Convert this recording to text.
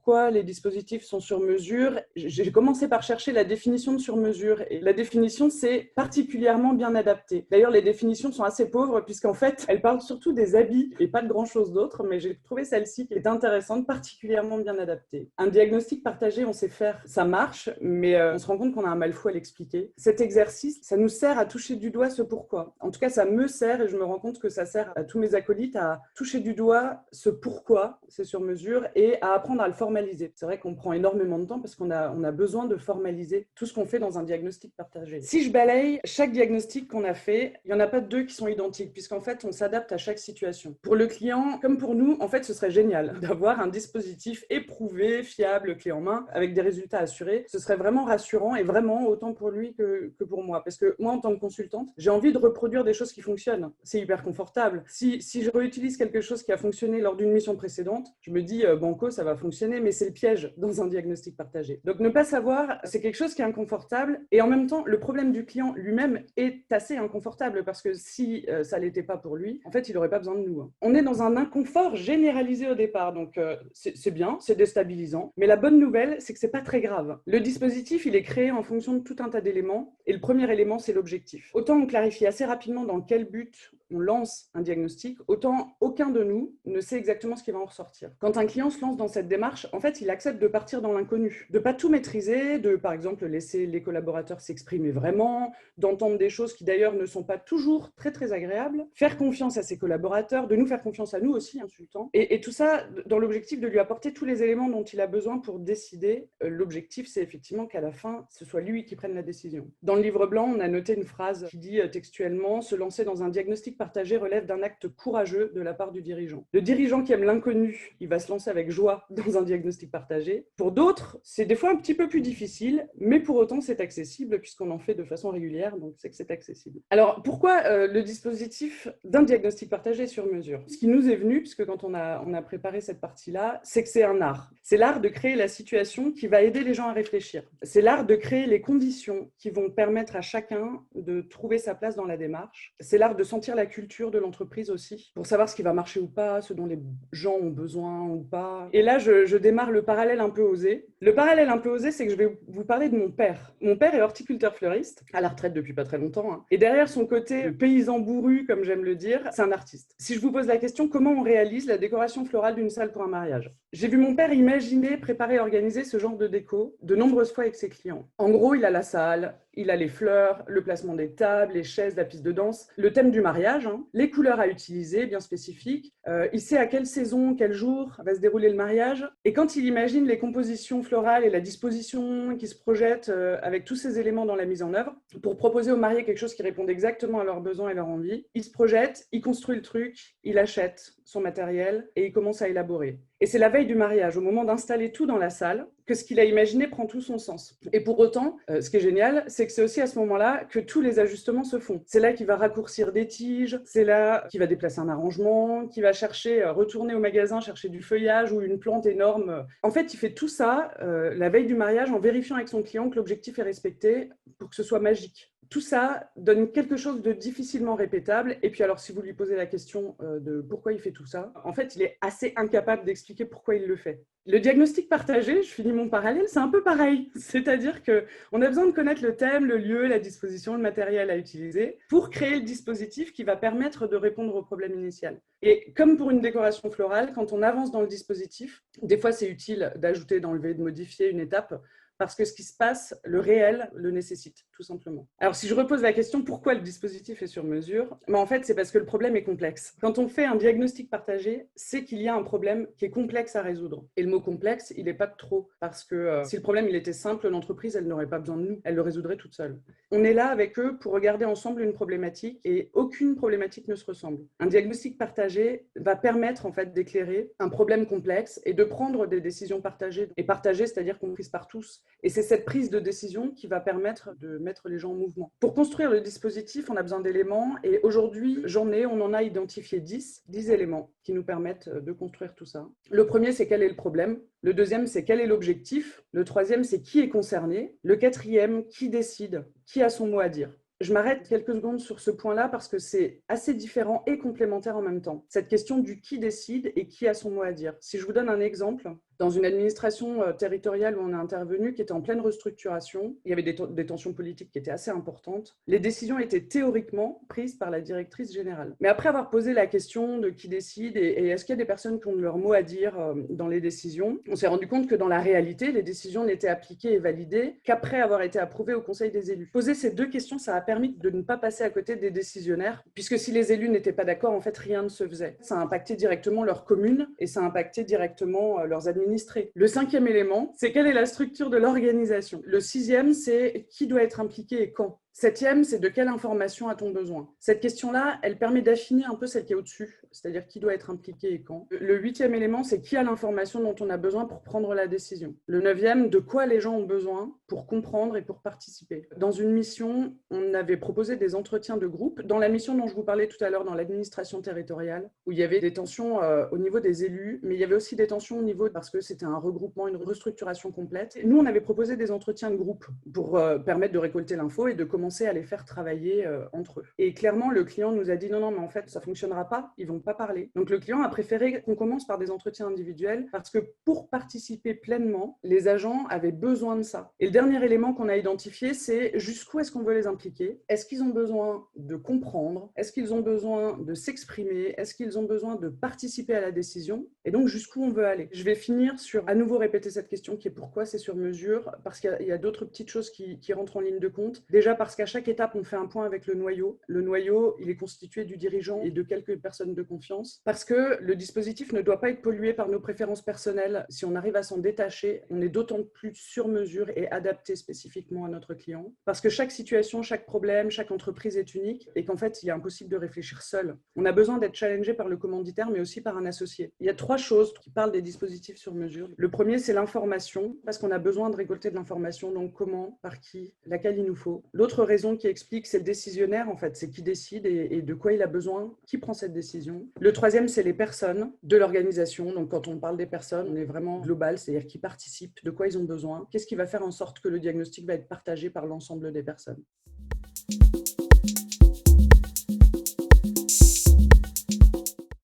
pourquoi les dispositifs sont sur mesure, j'ai commencé par chercher la définition de sur mesure. Et la définition, c'est particulièrement bien adapté. D'ailleurs, les définitions sont assez pauvres puisqu'en fait, elles parlent surtout des habits et pas de grand-chose d'autre, mais j'ai trouvé celle-ci qui est intéressante, particulièrement bien adaptée. Un diagnostic partagé, on sait faire, ça marche, mais on se rend compte qu'on a un mal fou à l'expliquer. Cet exercice, ça nous sert à toucher du doigt ce pourquoi. En tout cas, ça me sert et je me rends compte que ça sert à tous mes acolytes à toucher du doigt ce pourquoi c'est sur mesure et à apprendre à le formaliser. C'est vrai qu'on prend énormément de temps parce qu'on a besoin de formaliser tout ce qu'on fait dans un diagnostic partagé. Si je balaye chaque diagnostic qu'on a fait, il n'y en a pas deux qui sont identiques puisqu'en fait, on s'adapte à chaque situation. Pour le client, comme pour nous, en fait, ce serait génial d'avoir un dispositif éprouvé, fiable, clé en main, avec des résultats assurés. Ce serait vraiment rassurant et vraiment autant pour lui que pour moi. Parce que moi, en tant que consultante, j'ai envie de reproduire des choses qui fonctionnent. C'est hyper confortable. Si je réutilise quelque chose qui a fonctionné lors d'une mission précédente, je me dis, banco, ça va fonctionner, mais c'est le piège dans un diagnostic partagé. Donc, ne pas savoir, c'est quelque chose qui est inconfortable. Et en même temps, le problème du client lui-même est assez inconfortable parce que si ça ne l'était pas pour lui, en fait, il n'aurait pas besoin de nous. On est dans un inconfort généralisé au départ. Donc, c'est bien, c'est déstabilisant. Mais la bonne nouvelle, c'est que ce n'est pas très grave. Le dispositif, il est créé en fonction de tout un tas d'éléments. Et le premier élément, c'est l'objectif. Autant on clarifie assez rapidement dans quel but on lance un diagnostic, autant aucun de nous ne sait exactement ce qui va en ressortir. Quand un client se lance dans cette démarche, en fait, il accepte de partir dans l'inconnu, de ne pas tout maîtriser, de, par exemple, laisser les collaborateurs s'exprimer vraiment, d'entendre des choses qui, d'ailleurs, ne sont pas toujours très, très agréables, faire confiance à ses collaborateurs, de nous faire confiance à nous aussi, insultant, et tout ça dans l'objectif de lui apporter tous les éléments dont il a besoin pour décider. L'objectif, c'est effectivement qu'à la fin, ce soit lui qui prenne la décision. Dans le livre blanc, on a noté une phrase qui dit textuellement « Se lancer dans un diagnostic partagé relève d'un acte courageux de la part du dirigeant ». Le dirigeant qui aime l'inconnu, il va se lancer avec joie dans un diagnostic partagé. Pour d'autres, c'est des fois un petit peu plus difficile, mais pour autant, c'est accessible puisqu'on en fait de façon régulière, donc c'est que c'est accessible. Alors, pourquoi le dispositif d'un diagnostic partagé sur mesure? Ce qui nous est venu, puisque quand on a préparé cette partie-là, c'est que c'est un art. C'est l'art de créer la situation qui va aider les gens à réfléchir. C'est l'art de créer les conditions qui vont permettre à chacun de trouver sa place dans la démarche. C'est l'art de sentir la culture de l'entreprise aussi, pour savoir ce qui va marcher ou pas, ce dont les gens ont besoin ou pas. Et là, je démarre le parallèle un peu osé. Le parallèle un peu osé, c'est que je vais vous parler de mon père. Mon père est horticulteur fleuriste, à la retraite depuis pas très longtemps, hein. Et derrière son côté paysan bourru, comme j'aime le dire, c'est un artiste. Si je vous pose la question, comment on réalise la décoration florale d'une salle pour un mariage? J'ai vu mon père imaginer, préparer, organiser ce genre de déco de nombreuses fois avec ses clients. En gros, il a la salle, il a les fleurs, le placement des tables, les chaises, la piste de danse, le thème du mariage, hein, les couleurs à utiliser, bien spécifiques. Il sait à quelle saison, quel jour va se dérouler le mariage. Et quand il imagine les compositions florales et la disposition qui se projette avec tous ces éléments dans la mise en œuvre, pour proposer aux mariés quelque chose qui réponde exactement à leurs besoins et leurs envies, il se projette, il construit le truc, il achète son matériel et il commence à élaborer. Et c'est la veille du mariage, au moment d'installer tout dans la salle, que ce qu'il a imaginé prend tout son sens. Et pour autant, ce qui est génial, c'est que c'est aussi à ce moment-là que tous les ajustements se font. C'est là qu'il va raccourcir des tiges, c'est là qu'il va déplacer un arrangement, qu'il va chercher, retourner au magasin, chercher du feuillage ou une plante énorme. En fait, il fait tout ça la veille du mariage en vérifiant avec son client que l'objectif est respecté pour que ce soit magique. Tout ça donne quelque chose de difficilement répétable. Et puis alors, si vous lui posez la question de pourquoi il fait tout ça, en fait, il est assez incapable d'expliquer pourquoi il le fait. Le diagnostic partagé, je finis mon parallèle, c'est un peu pareil. C'est-à-dire qu'on a besoin de connaître le thème, le lieu, la disposition, le matériel à utiliser pour créer le dispositif qui va permettre de répondre au problème initial. Et comme pour une décoration florale, quand on avance dans le dispositif, des fois c'est utile d'ajouter, d'enlever, de modifier une étape, parce que ce qui se passe, le réel, le nécessite, tout simplement. Alors, si je repose la question, pourquoi le dispositif est sur mesure? En fait, c'est parce que le problème est complexe. Quand on fait un diagnostic partagé, c'est qu'il y a un problème qui est complexe à résoudre. Et le mot complexe, il n'est pas de trop, parce que si le problème il était simple, l'entreprise, elle n'aurait pas besoin de nous, elle le résoudrait toute seule. On est là avec eux pour regarder ensemble une problématique, et aucune problématique ne se ressemble. Un diagnostic partagé va permettre, en fait, d'éclairer un problème complexe et de prendre des décisions partagées. Et partagées, c'est-à-dire comprises par tous. Et c'est cette prise de décision qui va permettre de mettre les gens en mouvement. Pour construire le dispositif, on a besoin d'éléments. Et aujourd'hui, on en a identifié 10 éléments qui nous permettent de construire tout ça. Le premier, c'est quel est le problème. Le deuxième, c'est quel est l'objectif. Le troisième, c'est qui est concerné. Le quatrième, qui décide, qui a son mot à dire. Je m'arrête quelques secondes sur ce point-là parce que c'est assez différent et complémentaire en même temps. Cette question du qui décide et qui a son mot à dire. Si je vous donne un exemple, dans une administration territoriale où on est intervenu, qui était en pleine restructuration. Il y avait des tensions politiques qui étaient assez importantes. Les décisions étaient théoriquement prises par la directrice générale. Mais après avoir posé la question de qui décide et est-ce qu'il y a des personnes qui ont leur mot à dire dans les décisions, on s'est rendu compte que dans la réalité, les décisions n'étaient appliquées et validées qu'après avoir été approuvées au Conseil des élus. Poser ces deux questions, ça a permis de ne pas passer à côté des décisionnaires, puisque si les élus n'étaient pas d'accord, en fait, rien ne se faisait. Ça a impacté directement leur commune et ça a impacté directement leurs administrés. Le cinquième élément, c'est quelle est la structure de l'organisation. Le sixième, c'est qui doit être impliqué et quand. Septième, c'est de quelle information a-t-on besoin? Cette question-là, elle permet d'affiner un peu celle qui est au-dessus, c'est-à-dire qui doit être impliqué et quand. Le huitième élément, c'est qui a l'information dont on a besoin pour prendre la décision. Le neuvième, de quoi les gens ont besoin pour comprendre et pour participer. Dans une mission, on avait proposé des entretiens de groupe. Dans la mission dont je vous parlais tout à l'heure, dans l'administration territoriale, où il y avait des tensions au niveau des élus, mais il y avait aussi des tensions au niveau, parce que c'était un regroupement, une restructuration complète. Et nous, on avait proposé des entretiens de groupe pour permettre de récolter l'info et de commencer à les faire travailler entre eux. Et clairement, le client nous a dit non, mais en fait, ça ne fonctionnera pas, ils ne vont pas parler. Donc, le client a préféré qu'on commence par des entretiens individuels parce que pour participer pleinement, les agents avaient besoin de ça. Et le dernier élément qu'on a identifié, c'est jusqu'où est-ce qu'on veut les impliquer? Est-ce qu'ils ont besoin de comprendre? Est-ce qu'ils ont besoin de s'exprimer? Est-ce qu'ils ont besoin de participer à la décision? Et donc, jusqu'où on veut aller? Je vais finir sur à nouveau répéter cette question qui est pourquoi c'est sur mesure, parce qu'il y a d'autres petites choses qui rentrent en ligne de compte. Déjà parce qu'à chaque étape, on fait un point avec le noyau. Le noyau, il est constitué du dirigeant et de quelques personnes de confiance. Parce que le dispositif ne doit pas être pollué par nos préférences personnelles. Si on arrive à s'en détacher, on est d'autant plus sur mesure et adapté spécifiquement à notre client. Parce que chaque situation, chaque problème, chaque entreprise est unique et qu'en fait, il est impossible de réfléchir seul. On a besoin d'être challengé par le commanditaire, mais aussi par un associé. Il y a trois choses qui parlent des dispositifs sur mesure. Le premier, c'est l'information, parce qu'on a besoin de récolter de l'information. Donc, comment, par qui, laquelle il nous faut. L'autre raison qui explique, c'est le décisionnaire, en fait. C'est qui décide et de quoi il a besoin, qui prend cette décision. Le troisième, c'est les personnes de l'organisation. Donc, quand on parle des personnes, on est vraiment global, c'est-à-dire qui participent, de quoi ils ont besoin, qu'est-ce qui va faire en sorte que le diagnostic va être partagé par l'ensemble des personnes.